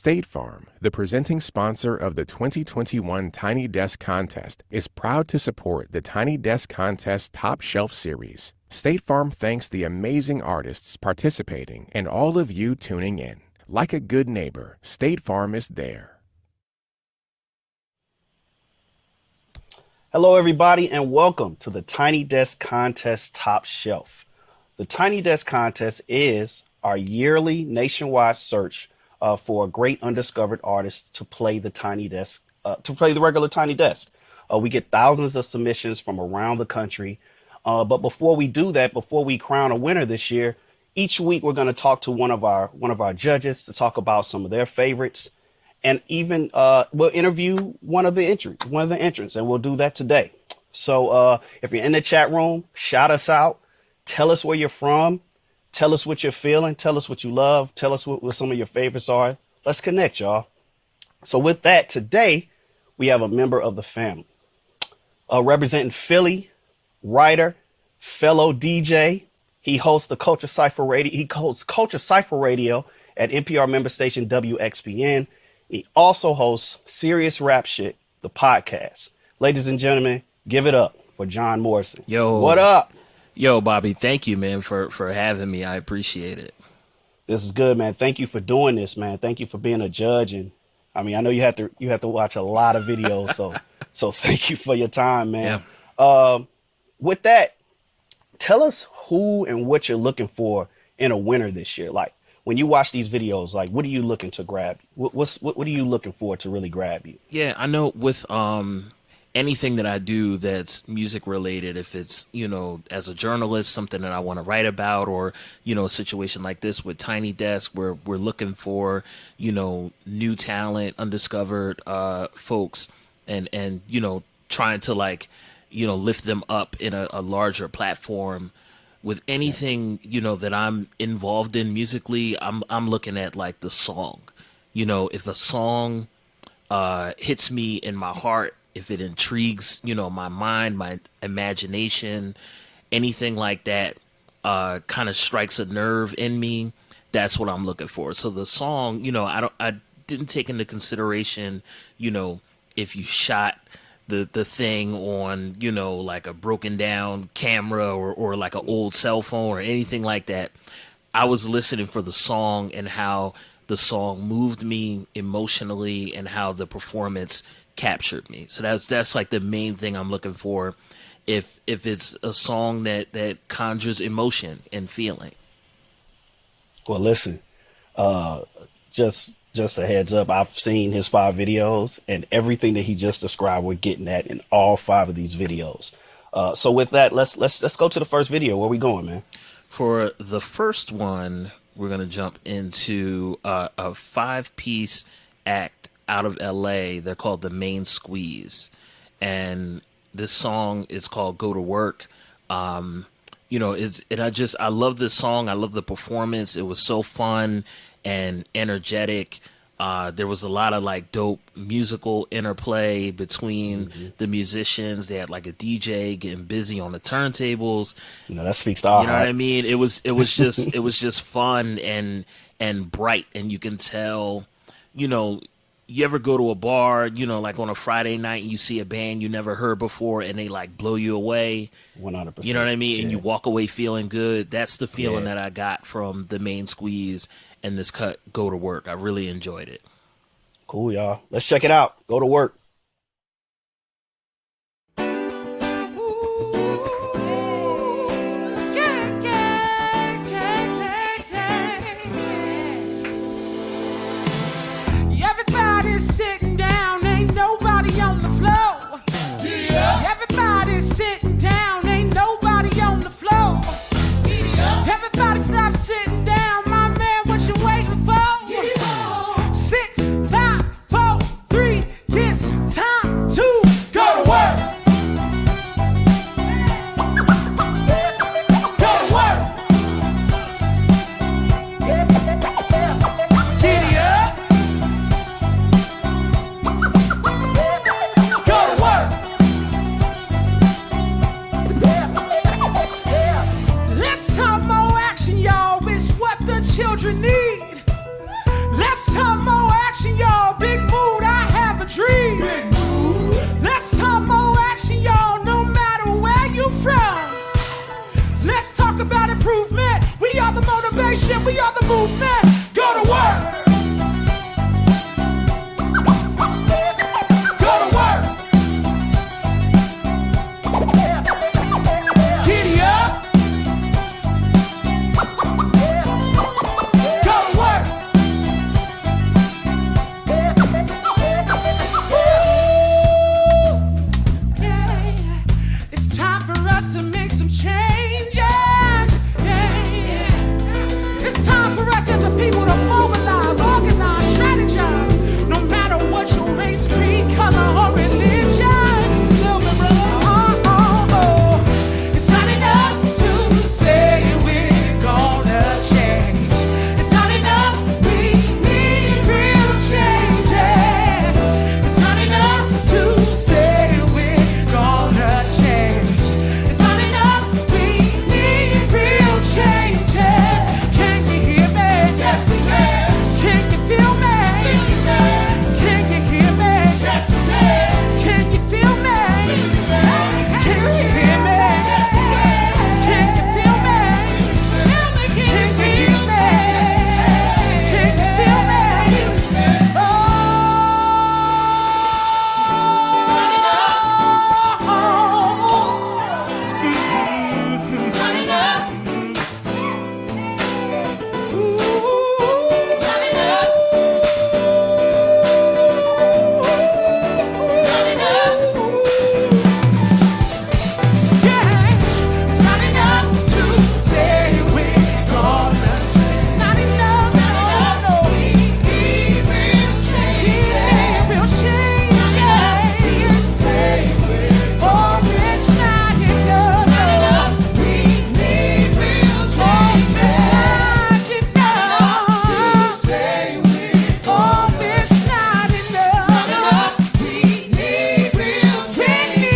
State Farm, the presenting sponsor of the 2021 Tiny Desk Contest, is proud to support the Tiny Desk Contest Top Shelf Series. State Farm thanks the amazing artists participating and all of you tuning in. Like a good neighbor, State Farm is there. Hello, everybody, and welcome to the Tiny Desk Contest Top Shelf. The Tiny Desk Contest is our yearly nationwide search for a great undiscovered artist to play the Tiny Desk, to play the regular Tiny Desk. We get thousands of submissions from around the country. But before we do that, before we crown a winner this year, each week we're going to talk to one of our judges to talk about some of their favorites, and even we'll interview one of the entrants, and we'll do that today. So if you're in the chat room, shout us out, tell us where you're from. Tell us what you're feeling. Tell us what you love. Tell us what some of your favorites are. Let's connect, y'all. So with that, today, we have a member of the family. Representing Philly, writer, fellow DJ. He hosts the Culture Cypher Radio. He hosts Culture Cypher Radio at NPR member station WXPN. He also hosts Serious Rap Shit, the podcast. Ladies and gentlemen, give it up for John Morrison. Yo. What up? Yo, Bobby, thank you, man, for having me. I appreciate it. This is good, man. Thank you for doing this, man. Thank you for being a judge. And I mean, I know you have to watch a lot of videos. So thank you for your time, man. Yeah. With that, tell us who and what you're looking for in a winner this year. Like when you watch these videos, like what are you looking to grab? What are you looking for to really grab you? Yeah, I know with anything that I do that's music related, if it's, as a journalist, something that I want to write about, or, a situation like this with Tiny Desk where we're looking for, new talent, undiscovered folks, and trying to lift them up in a larger platform. With anything, that I'm involved in musically, I'm looking at like the song. If a song hits me in my heart, if it intrigues, my mind, my imagination, anything like that, kind of strikes a nerve in me, that's what I'm looking for. So the song, I didn't take into consideration, if you shot the thing on, like a broken down camera or like an old cell phone or anything like that. I was listening for the song and how the song moved me emotionally and how the performance captured me. So that's like the main thing I'm looking for if it's a song that conjures emotion and feeling. Well, listen, just a heads up, I've seen his 5 videos, and everything that he just described, we're getting at in all 5 of these videos. So with that, let's go to the first video. Where we going, man? For the first one, we're gonna jump into a 5-piece act out of LA. They're called The Main Squeeze, and this song is called Go to Work. I love this song. I love the performance. It was so fun and energetic. There was a lot of like dope musical interplay between the musicians. They had like a DJ getting busy on the turntables. That speaks to our heart. What I mean? It was just fun and bright, and you can tell, you ever go to a bar, like on a Friday night, and you see a band you never heard before and they like blow you away? 100%. You know what I mean? Yeah. And you walk away feeling good. That's the feeling that I got from The Main Squeeze and this cut, Go to Work. I really enjoyed it. Cool, y'all. Let's check it out. Go to work. Sitting down, ain't nobody on the floor. Yeah. Everybody's sitting down, ain't nobody on the floor. Yeah. Everybody stop sitting down, my man, what you waiting for? Yeah. 6, 5, 4, 3, it's movement, go to work. Go to work. Giddy up. Go to work. Yeah. It's time for us to make some changes. It's time for us as a people to mobilize, organize, strategize, no matter what your race, creed, color, or religion. Tell me, brother. It's not enough to say we're gonna change. It's not enough, we need real changes. It's not enough to say we're gonna change. It's not enough, we need real changes. Can you hear me? Yes, we can. Can you feel me? Can you hear me? Yes, we can. Can you feel me? Can you hear me? Yes, we can. Can you feel me? Can you hear me? Can you feel me? Oh, it's not enough. It's not enough. Not enough. Yeah, it's not enough to say we're gonna. It's not enough. No, we need real change. Real change. Oh, it's not enough. We need real change. Oh, it's not enough. To say we're oh, it's not enough. We need real change.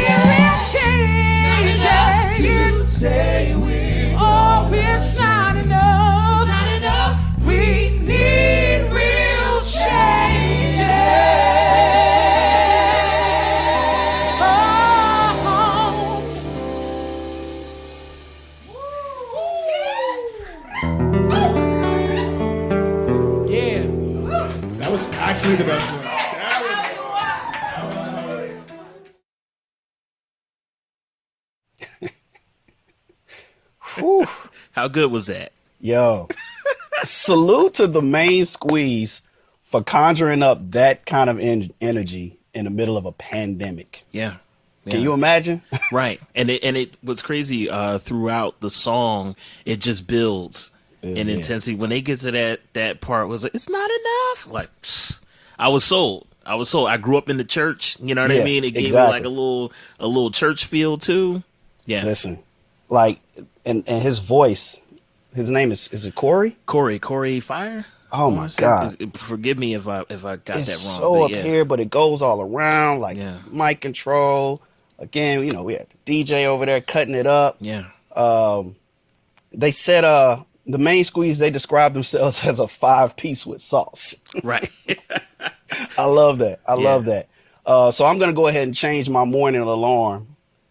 To say we're oh, it's not enough. We need real changes. Yeah. That was actually the best one. Whew. How good was that? Yo, salute to the main squeeze for conjuring up that kind of energy in the middle of a pandemic. Yeah. Can you imagine? Right. And it was crazy throughout the song, it just builds in intensity. When they get to that part, was like, it's not enough. Like, I was sold. I grew up in the church. You know what I mean? It gave me like a little church feel too. Yeah. Listen, like, and his voice, his name is it Corey? Corey Fire? Oh my God. Forgive me if I got that wrong. It's so up here, but it goes all around, like mic control. Again, you know, we had the DJ over there cutting it up. Yeah. They said the main squeeze, they described themselves as a 5-piece with sauce. Right. I love that. I love that. So I'm going to go ahead and change my morning alarm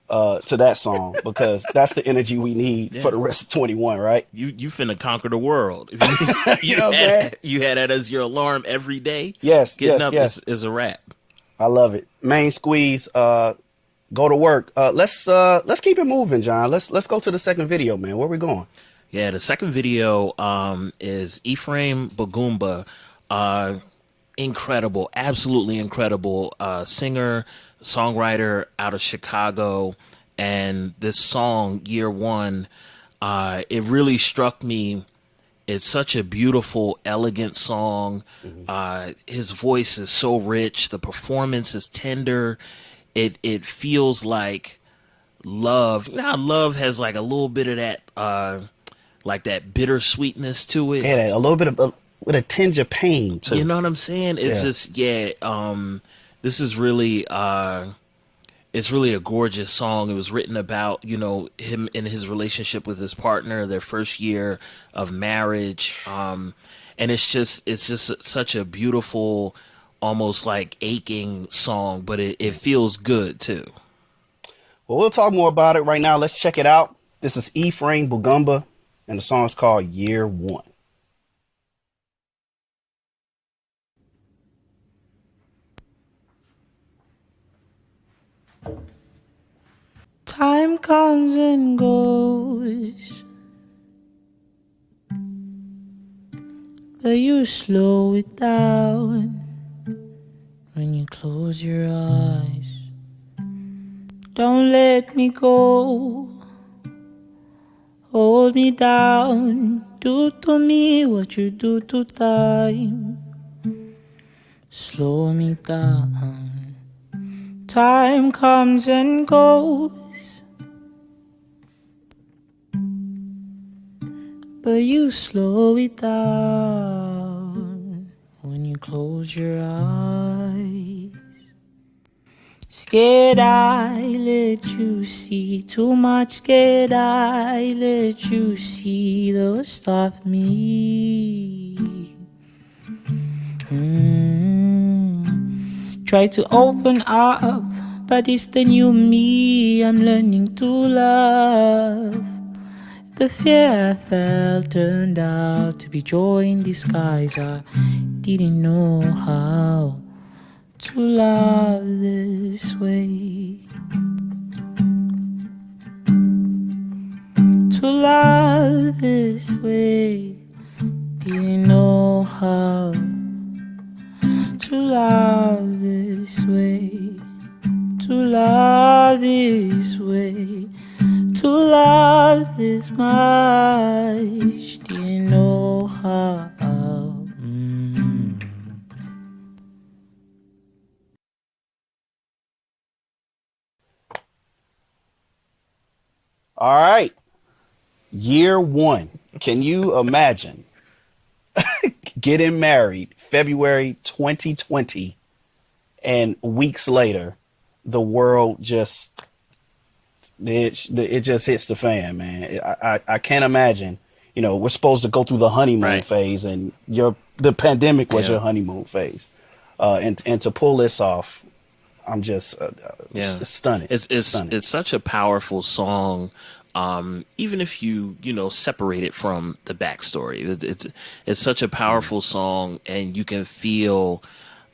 to that song because that's the energy we need for the rest of 21, right? You finna conquer the world. You know what I'm saying? You had that as your alarm every day. Yes. Getting up yes. is a wrap. I love it. Main squeeze, go to work. Let's keep it moving, John. Let's go to the second video, man. Where we going? Yeah, the second video is Ephraim Bugumba. Incredible, absolutely incredible singer, songwriter out of Chicago. And this song, Year One, it really struck me. It's such a beautiful, elegant song. His voice is so rich. The performance is tender. It feels like love. Now, love has like a little bit of that, like that bittersweetness to it. Yeah, a little bit of with a tinge of pain too. You know what I'm saying? It's just this is really it's really a gorgeous song. It was written about, you know, him and his relationship with his partner, their first year of marriage. And it's just such a beautiful, almost like aching song, but it feels good too. Well, we'll talk more about it right now. Let's check it out. This is Ephraim Bugumba, and the song's called Year One. Time comes and goes, but you slow it down when you close your eyes. Don't let me go, hold me down, do to me what you do to time. Slow me down. Time comes and goes, but you slow it down when you close your eyes. Scared I let you see too much, scared I let you see the worst of me. Try to open up, but it's the new me I'm learning to love. The fear I felt turned out to be joy in disguise. I didn't know how to love this way. To love this way. Didn't know how to love this way. To love this way. To love this much. Didn't know how. All right. Year one. Can you imagine getting married February 2020 and weeks later the world just it just hits the fan, man. I can't imagine. You know, we're supposed to go through the honeymoon phase, and the pandemic was your honeymoon phase, and to pull this off, I'm just it's stunning. It's stunning. It's such a powerful song. Even if you separate it from the backstory, it's such a powerful song, and you can feel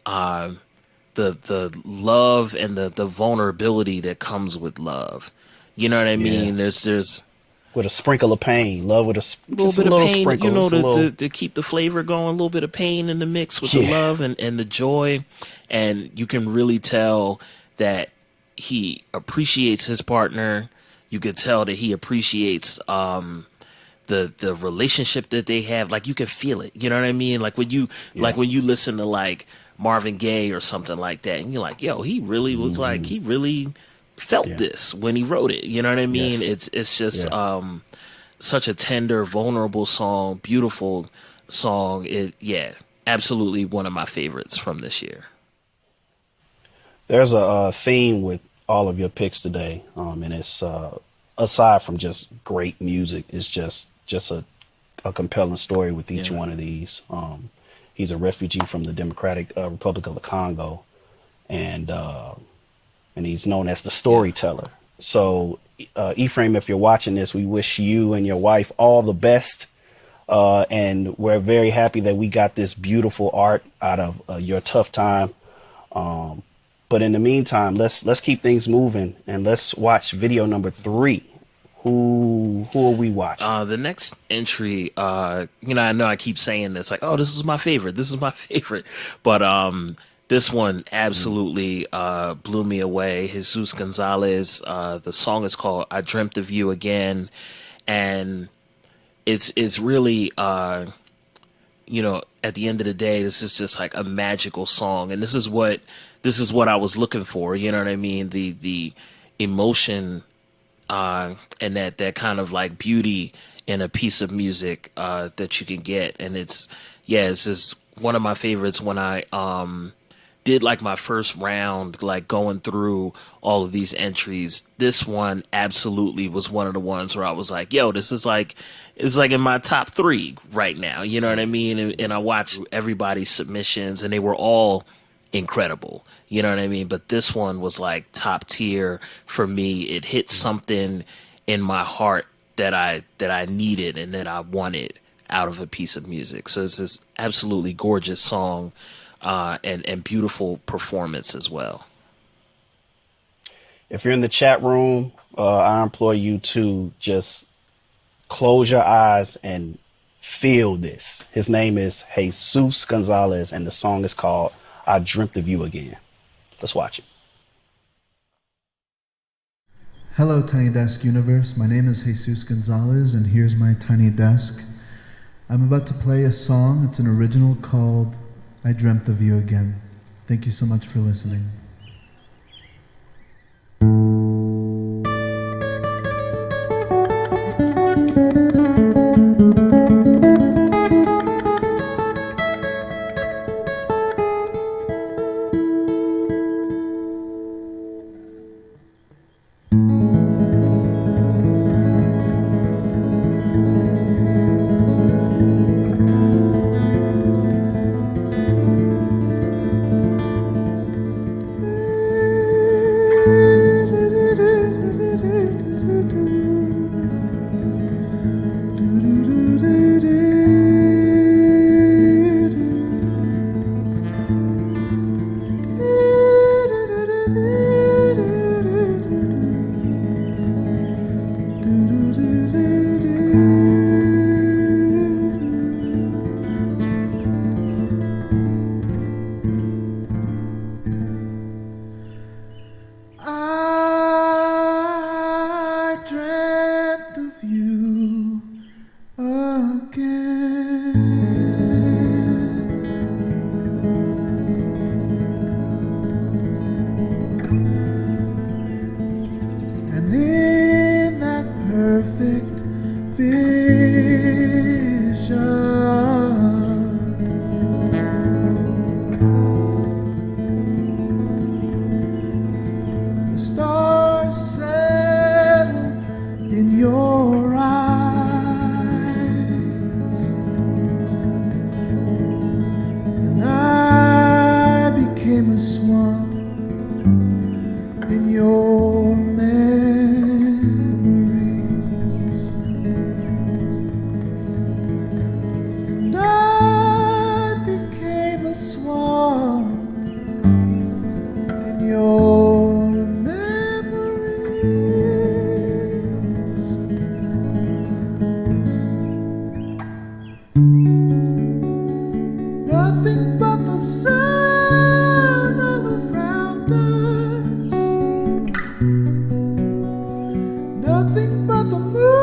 the love and the vulnerability that comes with love. You know what I mean? There's with a sprinkle of pain, love with a little bit of pain, sprinkle, to keep the flavor going, a little bit of pain in the mix with the love and the joy. And you can really tell that he appreciates his partner. You could tell that he appreciates the relationship that they have. Like, you can feel it. You know what I mean? Like when you listen to like Marvin Gaye or something like that, and you're like, yo, he really was like, he really felt this when he wrote it. You know what I mean? It's just such a tender, vulnerable song, beautiful song. Absolutely one of my favorites from this year. There's a theme with all of your picks today, and it's aside from just great music, it's just a compelling story with each one of these. He's a refugee from the Democratic Republic of the Congo, and he's known as the storyteller. So, Ephraim, if you're watching this, we wish you and your wife all the best, and we're very happy that we got this beautiful art out of your tough time. But in the meantime, let's keep things moving, and let's watch video number 3. Who are we watching? The next entry, I know I keep saying this, like, oh, this is my favorite. This is my favorite. But this one absolutely blew me away. Jesus Gonzalez. The song is called "I Dreamt of You Again," and it's really at the end of the day, this is just like a magical song, and this is what I was looking for. You know what I mean? The emotion and that kind of like beauty in a piece of music that you can get, and it's just one of my favorites. When I did like my first round, like going through all of these entries, this one absolutely was one of the ones where I was like, yo, this is like, it's like in my top 3 right now. You know what I mean? And I watched everybody's submissions, and they were all incredible. You know what I mean? But this one was like top tier for me. It hit something in my heart that I needed and that I wanted out of a piece of music. So it's this absolutely gorgeous song, and beautiful performance as well. If you're in the chat room, I implore you to just close your eyes and feel this. His name is Jesus Gonzalez, and the song is called I Dreamt of You Again. Let's watch it. Hello, Tiny Desk Universe. My name is Jesus Gonzalez, and here's my Tiny Desk. I'm about to play a song. It's an original called I Dreamt of You Again. Thank you so much for listening. Nothing but the moon.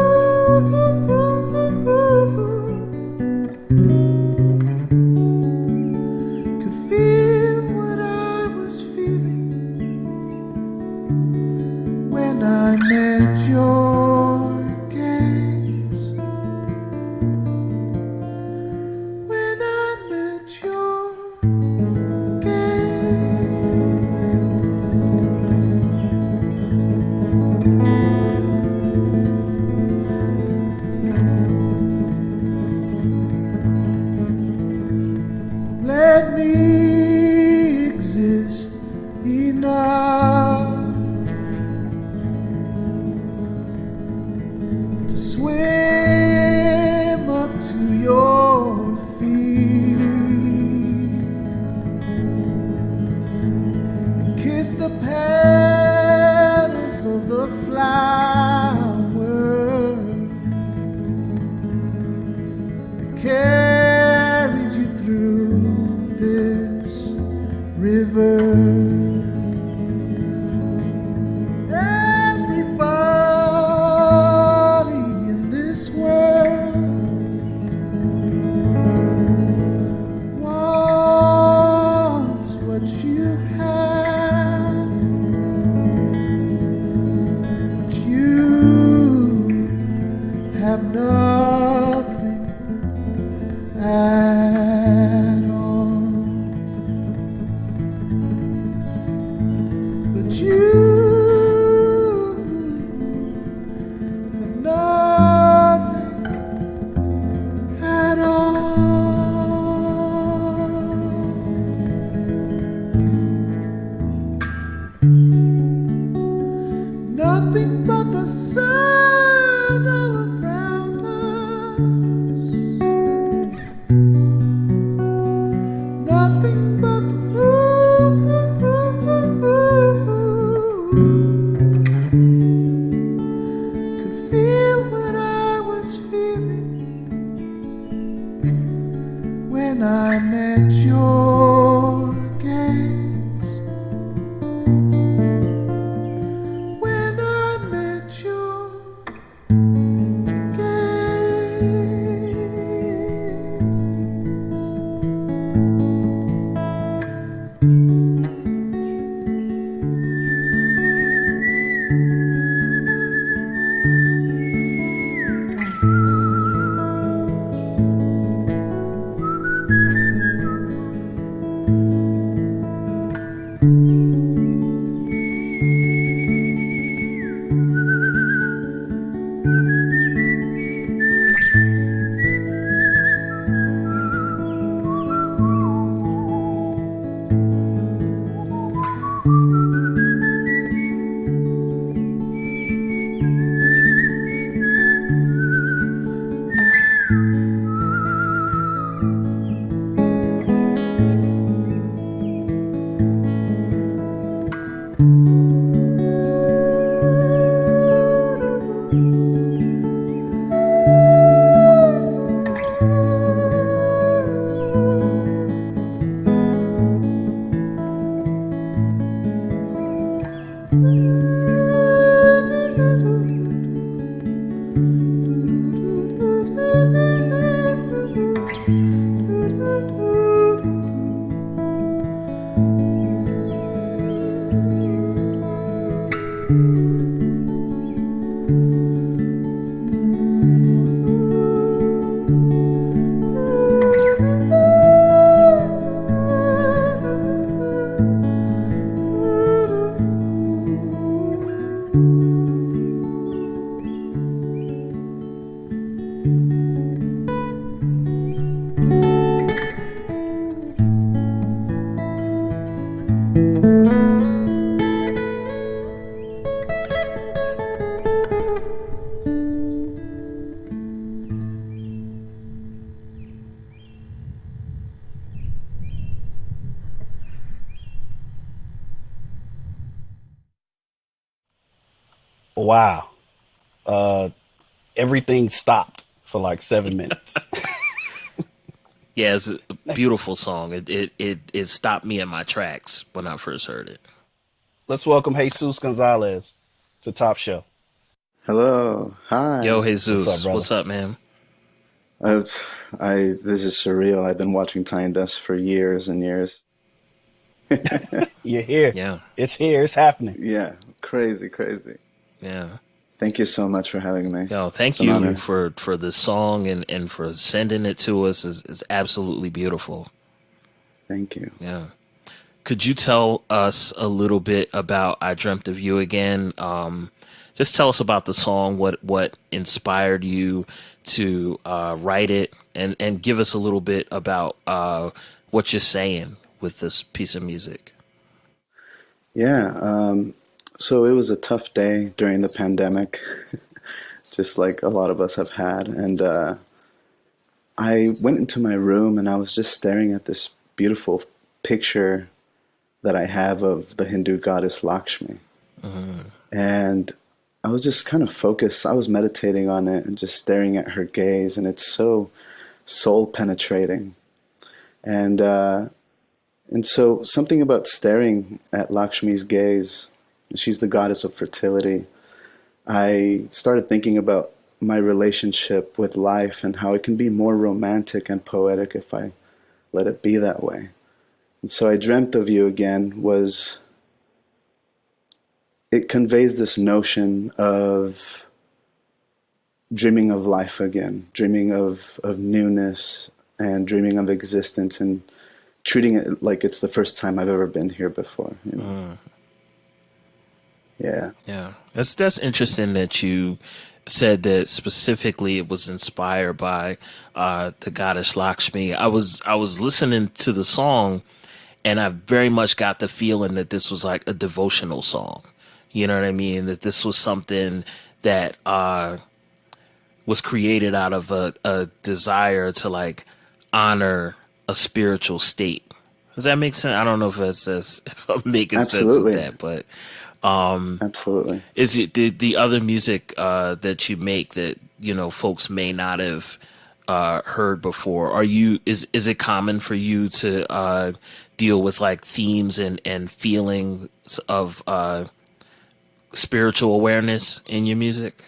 Wow. Everything stopped for like 7 minutes. Yeah, it's a beautiful song. It stopped me in my tracks when I first heard it. Let's welcome Jesus Gonzalez to Top Shelf. Hello, hi. Yo, What's up, Jesus, brother? what's up, man? This is surreal. I've been watching Tiny Desk for years and years. You're here. Yeah, It's here. It's happening. Yeah, crazy, crazy. yeah. Thank you so much for having me. Yo, thank It's an you honor. for the song and for sending it to us. Is absolutely beautiful. Thank you. Yeah. Could you tell us a little bit about I Dreamt of You Again? Just tell us about the song, what inspired you to write it, and give us a little bit about what you're saying with this piece of music. Yeah, so it was a tough day during the pandemic, just like a lot of us have had. And I went into my room and I was just staring at this beautiful picture that I have of the Hindu goddess Lakshmi. And I was just kind of focused. I was meditating on it and just staring at her gaze, and it's so soul penetrating. And so something about staring at Lakshmi's gaze, she's the goddess of fertility. I started thinking about my relationship with life and how it can be more romantic and poetic if I let it be that way. And so I Dreamt of You Again it conveys this notion of dreaming of life again, dreaming of newness and dreaming of existence and treating it like it's the first time I've ever been here before. You know? Yeah. Yeah, that's interesting that you said that specifically it was inspired by the goddess Lakshmi. I was listening to the song, and I very much got the feeling that this was like a devotional song. You know what I mean? That this was something that was created out of a desire to like honor a spiritual state. Does that make sense? I don't know if I'm making Absolutely. sense with that, but Absolutely. is it the other music that you make that, you know, folks may not have heard before? Is it common for you to deal with like themes and feelings of spiritual awareness in your music?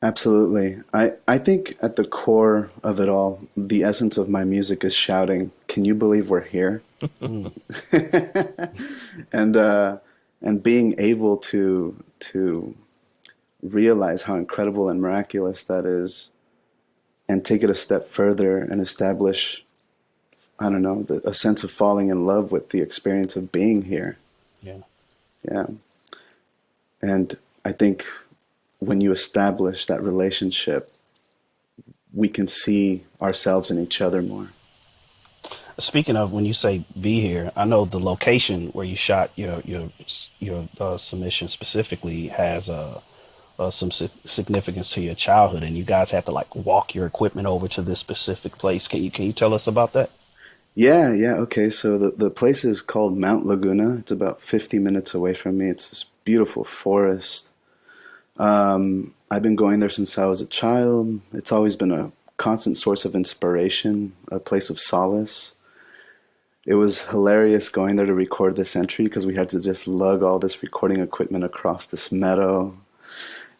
Absolutely. I think at the core of it all, the essence of my music is shouting, "Can you believe we're here?" and being able to realize how incredible and miraculous that is, and take it a step further and establish, I don't know, a sense of falling in love with the experience of being here. Yeah. Yeah. And I think when you establish that relationship, we can see ourselves in each other more. Speaking of, when you say be here, I know the location where you shot your submission specifically has some significance to your childhood, and you guys had to like walk your equipment over to this specific place. Can you tell us about that? Yeah. Okay. So the place is called Mount Laguna. It's about 50 minutes away from me. It's this beautiful forest. I've been going there since I was a child. It's always been a constant source of inspiration, a place of solace. It was hilarious going there to record this entry because we had to just lug all this recording equipment across this meadow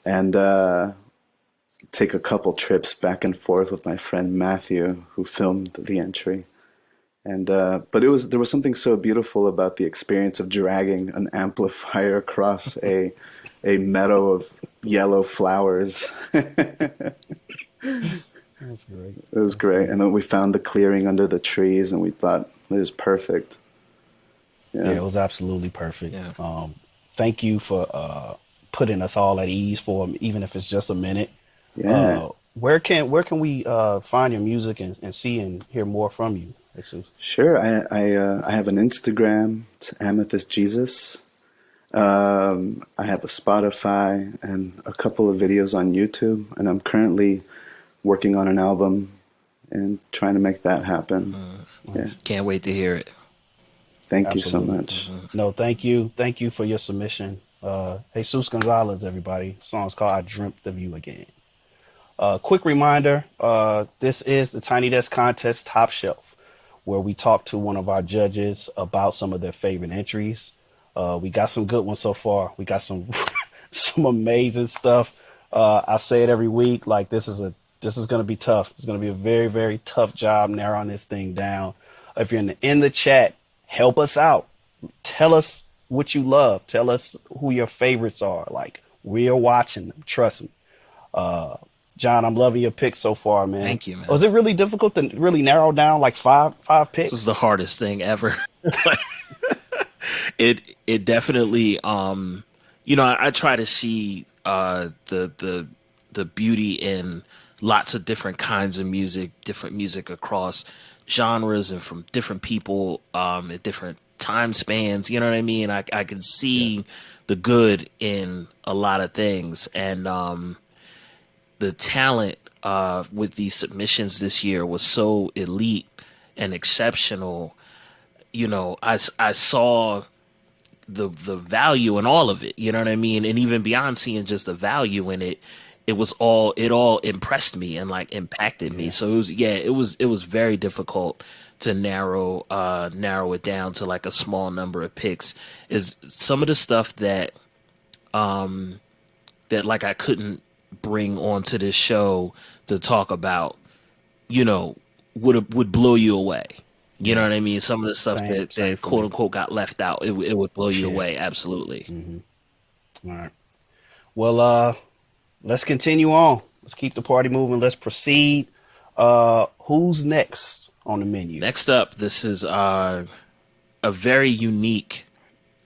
and take a couple trips back and forth with my friend Matthew, who filmed the entry. And but there was something so beautiful about the experience of dragging an amplifier across a meadow of yellow flowers. That's great. It was great. And then we found the clearing under the trees, and we thought it was perfect. Yeah, it was absolutely perfect. Yeah. Thank you for putting us all at ease for even if it's just a minute. Yeah. Where can we find your music and see and hear more from you? Sure. I have an Instagram. It's Amethyst Jesus. I have a Spotify and a couple of videos on YouTube, and I'm currently working on an album and trying to make that happen. Yeah. Can't wait to hear it. Thank you so Absolutely. much. No, thank you for your submission. Jesus Gonzalez, everybody. The song's called I Dreamt of You Again. Quick reminder, this is the Tiny Desk Contest Top Shelf, where we talk to one of our judges about some of their favorite entries. We got some good ones so far. We got some some amazing stuff. I say it every week, like this is going to be tough. It's going to be a very, very tough job narrowing this thing down. If you're in the chat, help us out. Tell us what you love. Tell us who your favorites are. Like, we are watching them. Trust me. John, I'm loving your picks so far, man. Thank you, man. Was it really difficult to really narrow down like five picks? This was the hardest thing ever. It definitely I try to see the beauty in lots of different kinds of music, different music across genres and from different people at different time spans. You know what I mean? I can see the good in a lot of things, and the talent with these submissions this year was so elite and exceptional. I saw the value in all of it, you know what I mean? And even beyond seeing just the value in it, it all impressed me and like impacted me. So it was very difficult to narrow it down to like a small number of picks. Is some of the stuff that like I couldn't bring onto this show to talk about, would blow you away. You know what I mean? Some of the stuff that quote unquote got left out, it would blow you away. Absolutely. Mm-hmm. All right. Well, let's continue on. Let's keep the party moving. Let's proceed. Who's next on the menu? Next up, this is a very unique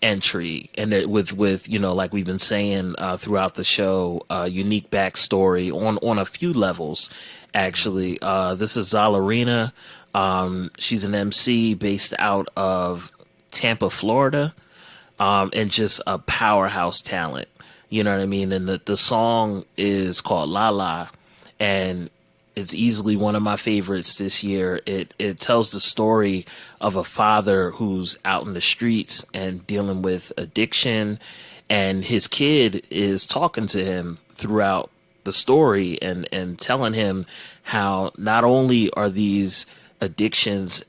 entry, and it with like we've been saying throughout the show, unique backstory on a few levels. Actually, this is Zhalarina. She's an MC based out of Tampa, Florida, and just a powerhouse talent. You know what I mean? And the song is called Lala, and it's easily one of my favorites this year. It tells the story of a father who's out in the streets and dealing with addiction, and his kid is talking to him throughout the story and telling him how not only are these addictions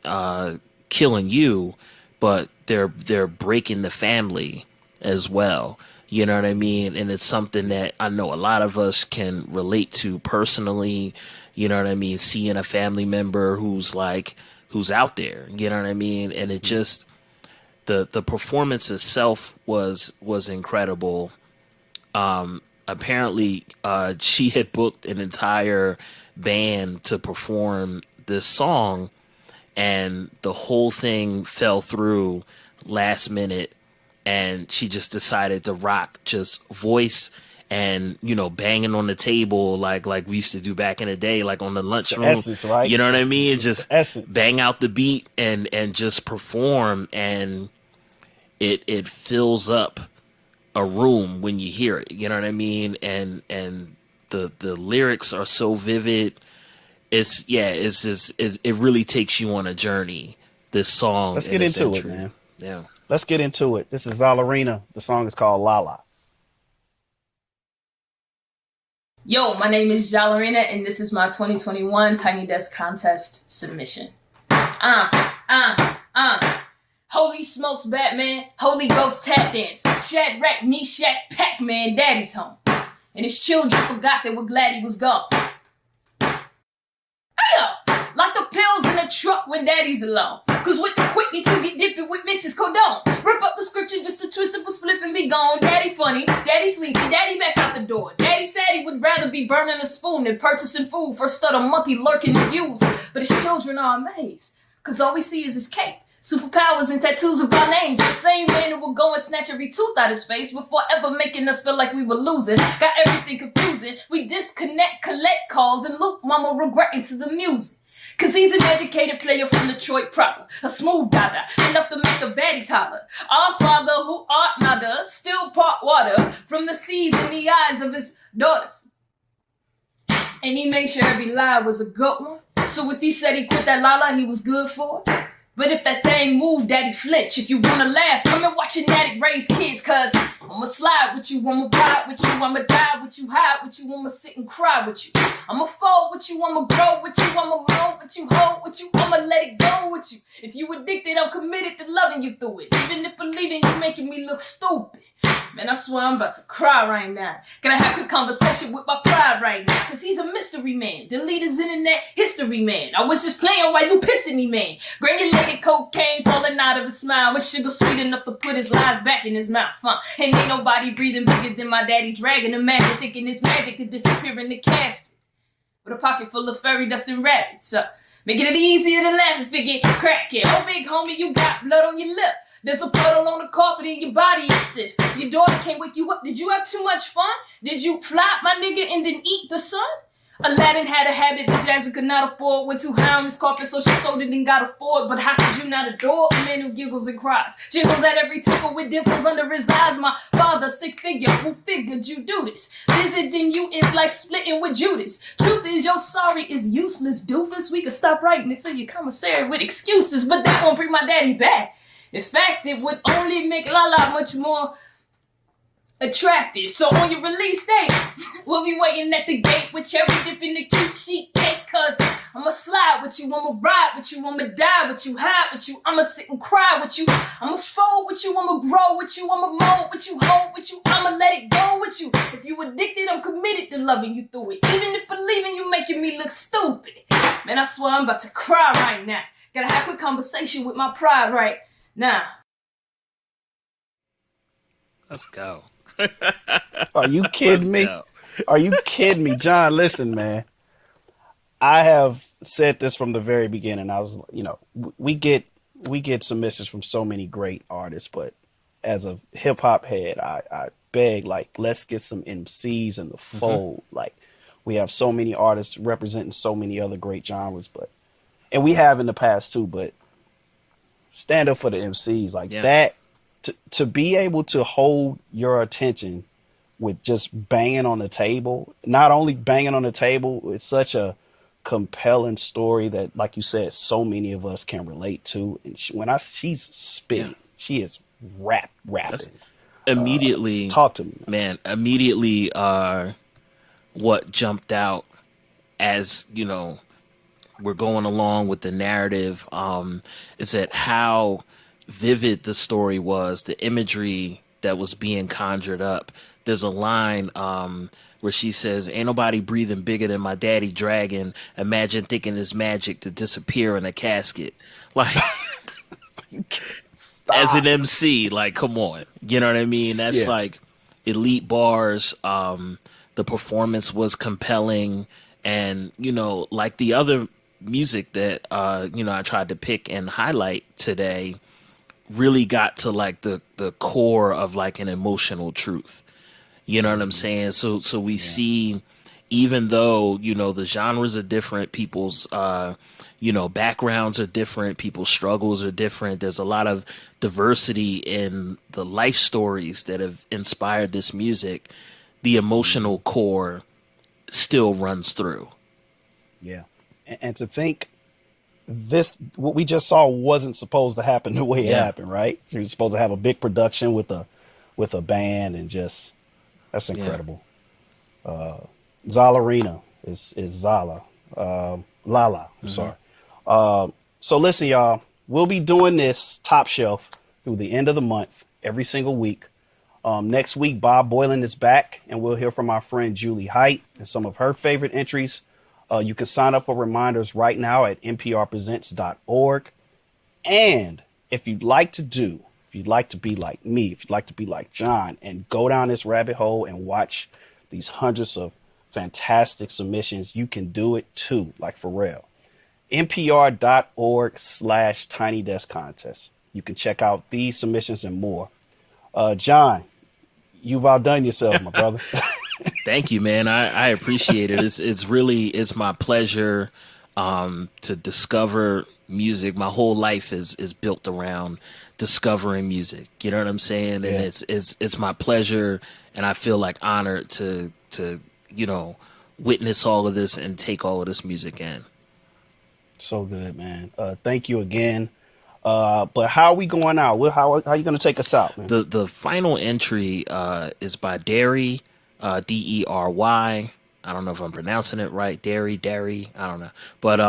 killing you, but they're breaking the family as well. You know what I mean? And it's something that I know a lot of us can relate to personally. You know what I mean? Seeing a family member who's out there, you know what I mean? And it just, the performance itself was incredible. Apparently, she had booked an entire band to perform this song, and the whole thing fell through last minute, and she just decided to rock just voice and banging on the table like we used to do back in the day, like on the lunchroom. Essence, right? You know what I mean? Just essence. Bang out the beat and just perform, and it fills up a room when you hear it. You know what I mean? And the lyrics are so vivid. It really takes you on a journey. This song. Let's get into it, man. Yeah. Let's get into it. This is Zhalarina. The song is called Lala. Yo, my name is Zhalarina, and this is my 2021 Tiny Desk Contest submission. Holy smokes, Batman. Holy Ghost tap dance. Shadrach, Meshach, Pac-Man, Daddy's home. And his children forgot they were glad he was gone. Lock the pills in the truck when Daddy's alone. Cause with the quickness, we get dippy with Mrs. Codone. Rip up the scripture just to twist up a spliff and be gone. Daddy funny, Daddy sleepy, Daddy back out the door. Daddy said he would rather be burning a spoon than purchasing food for a stud of monkey lurking to use. But his children are amazed, cause all we see is his cape, superpowers and tattoos of our names. The same man who would go and snatch every tooth out his face before ever making us feel like we were losing. Got everything confusing. We disconnect, collect calls, and loop mama regretting to the music. Cause he's an educated player from Detroit proper, a smooth dada, enough to make the baddies holler. Our Father who art nada, still part water from the seas in the eyes of his daughters. And he made sure every lie was a good one. So if he said he quit that Lala he was good for, But if that thing move, daddy flinch. If you wanna laugh, come and watch an addict raise kids, cause I'ma slide with you, I'ma ride with you, I'ma die with you, hide with you, I'ma sit and cry with you. I'ma fold with you, I'ma grow with you, I'ma mold with you, hold with you, I'ma let it go with you. If you addicted, I'm committed to loving you through it. Even if believing you making me look stupid. Man, I swear I'm about to cry right now. Gotta have a quick conversation with my pride right now, cause he's a mystery man, delete his internet history man. I was just playing while you pissed at me, man. Granulated cocaine falling out of his smile, with sugar sweet enough to put his lies back in his mouth, And ain't nobody breathing bigger than my daddy dragging a magnet, thinking it's magic to disappear in the casket. With a pocket full of fairy dust and rabbits, making it easier to laugh if it get cracky. Oh, big homie, you got blood on your lip. There's a puddle on the carpet and your body is stiff. Your daughter can't wake you up. Did you have too much fun? Did you flop, my nigga, and then eat the sun? Aladdin had a habit that Jasmine could not afford. Went too high on his carpet, so she sold it and got afford. But how could you not adore a man who giggles and cries? Jiggles at every tickle with dimples under his eyes. My father, stick figure, who figured you do this? Visiting you is like splitting with Judas. Truth is, your sorry is useless, doofus. We could stop writing it for your commissary with excuses, but that won't bring my daddy back. In fact, it would only make Lala much more attractive. So on your release date, we'll be waiting at the gate with cherry dip in the cute sheet cake. Cause I'ma slide with you, I'ma ride with you, I'ma die with you, hide with you, I'ma sit and cry with you, I'ma fold with you, I'ma grow with you, I'ma mold with you, hold with you, I'ma let it go with you. If you addicted, I'm committed to loving you through it. Even if believing you making me look stupid. Man, I swear I'm about to cry right now. Gotta have a quick conversation with my pride right now. Let's go. Are you kidding me? Go. Are you kidding me? John, listen, man. I have said this from the very beginning. I was, we get submissions from so many great artists, but as a hip hop head, I beg, like, let's get some MCs in the fold. Like, we have so many artists representing so many other great genres, and we have in the past too, but stand up for the MCs like that. To be able to hold your attention with just banging on the table, not only banging on the table, it's such a compelling story that, like you said, so many of us can relate to. And she's spitting, she is rapping. That's immediately, talk to me, man. Immediately, what jumped out as we're going along with the narrative, is that how vivid the story was, the imagery that was being conjured up. There's a line where she says, "Ain't nobody breathing bigger than my daddy dragon. Imagine thinking it's magic to disappear in a casket." Like, as an MC, like, come on. You know what I mean? That's like elite bars. The performance was compelling. And, like the other music that, I tried to pick and highlight today, really got to like the core of like an emotional truth. You know what I'm saying? So we see, even though, the genres are different, people's, backgrounds are different, people's struggles are different. There's a lot of diversity in the life stories that have inspired this music. The emotional core still runs through. Yeah. And to think, what we just saw wasn't supposed to happen the way it happened, right? You're supposed to have a big production with a band, and just, that's incredible. Zhalarina is Zala, Lala. I'm sorry. So listen, y'all, we'll be doing this Top Shelf through the end of the month, every single week. Next week, Bob Boylan is back, and we'll hear from our friend Julie Height and some of her favorite entries. You can sign up for reminders right now at nprpresents.org. And if you'd like to be like me, if you'd like to be like John and go down this rabbit hole and watch these hundreds of fantastic submissions, you can do it too, like for real. npr.org/Tiny Desk Contest. You can check out these submissions and more. John, you've outdone yourself, my brother. Thank you, man. I appreciate it. It's my pleasure to discover music. My whole life is built around discovering music. You know what I'm saying? And it's my pleasure, and I feel like honored to witness all of this and take all of this music in. So good, man. Thank you again. But how are we going out? How are you going to take us out, man? The final entry is by Dery, Dery. I don't know if I'm pronouncing it right. Dery. I don't know. But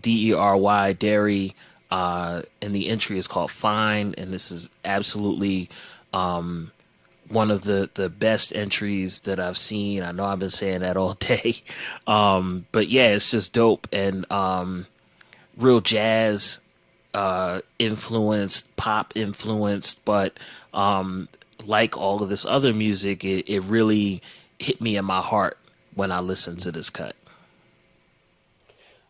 Dery, Dery. And the entry is called Fine. And this is absolutely one of the best entries that I've seen. I know I've been saying that all day. But yeah, it's just dope. And real jazz influenced, pop influenced, but like all of this other music, it really hit me in my heart when I listened to this cut.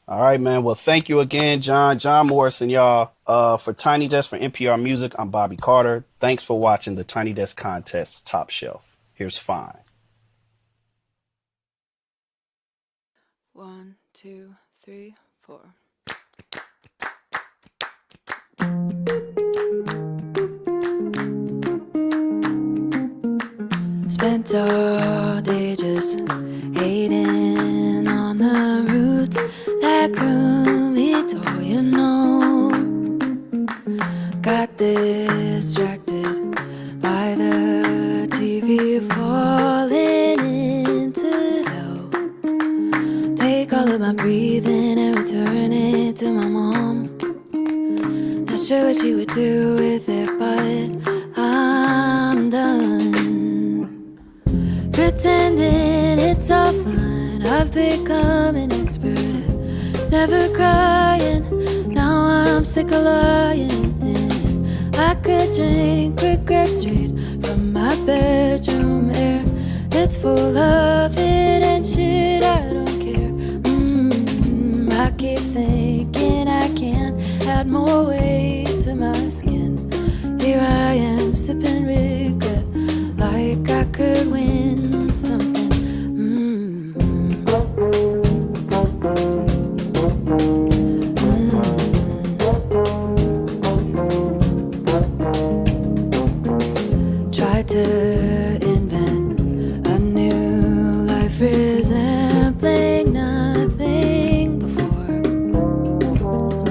All right, man. Well, thank you again, John Morrison, y'all. For Tiny Desk, for NPR Music, I'm Bobby Carter. Thanks for watching the Tiny Desk Contest Top Shelf. Here's Fine. 1, 2, 3, 4. Spent all day just hating on the roots that grew me tall, you know. Got distracted by the TV falling into hell. Take all of my breathing and return it to my mom. Not sure what she would do with it, but I'm done pretending it's all fine. I've become an expert at never crying. Now I'm sick of lying. I could drink regret straight from my bedroom air. It's full of it and shit, I don't care. I keep thinking I can add more weight to my skin. Here I am sipping regret like I could win something. Try to invent a new life resembling nothing before. I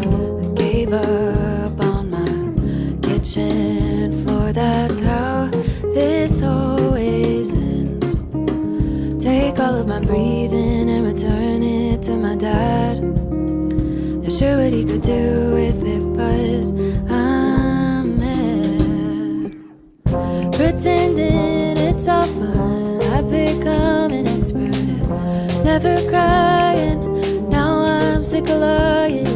gave up on my kitchen floor. That's how this always ends. Take all of my breathing and return it to my dad. Not sure what he could do with it, but I'm mad. Pretending it's all fine. I've become an expert at never crying. Now I'm sick of lying.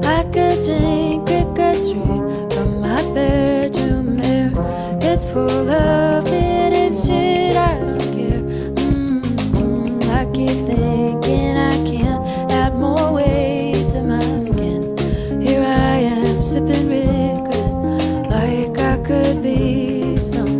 I could drink regret straight from my bedroom air. It's full of it and shit, I don't care. I keep thinking I can add more weight to my skin. Here I am sipping regret like I could be something.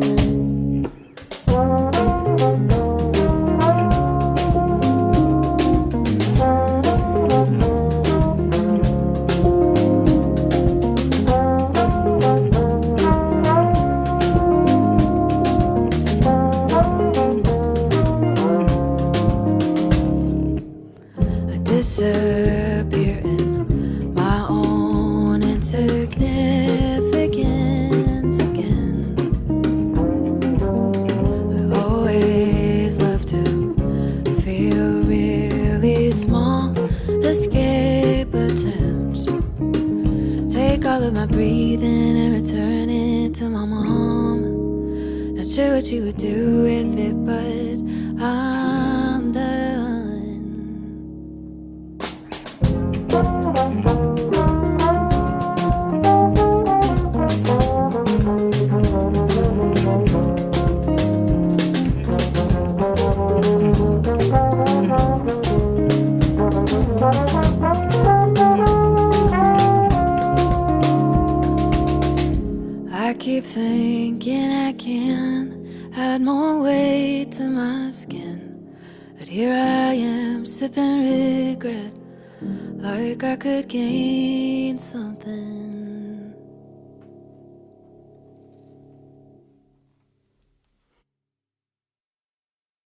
Disappear in my own insignificance again. I always love to feel really small. Escape attempts. Take all of my breathing and return it to my mom. Not sure what you would do with it, but I'm done. I keep thinking I can add more weight to my skin, but here I am sipping regret like I could gain something.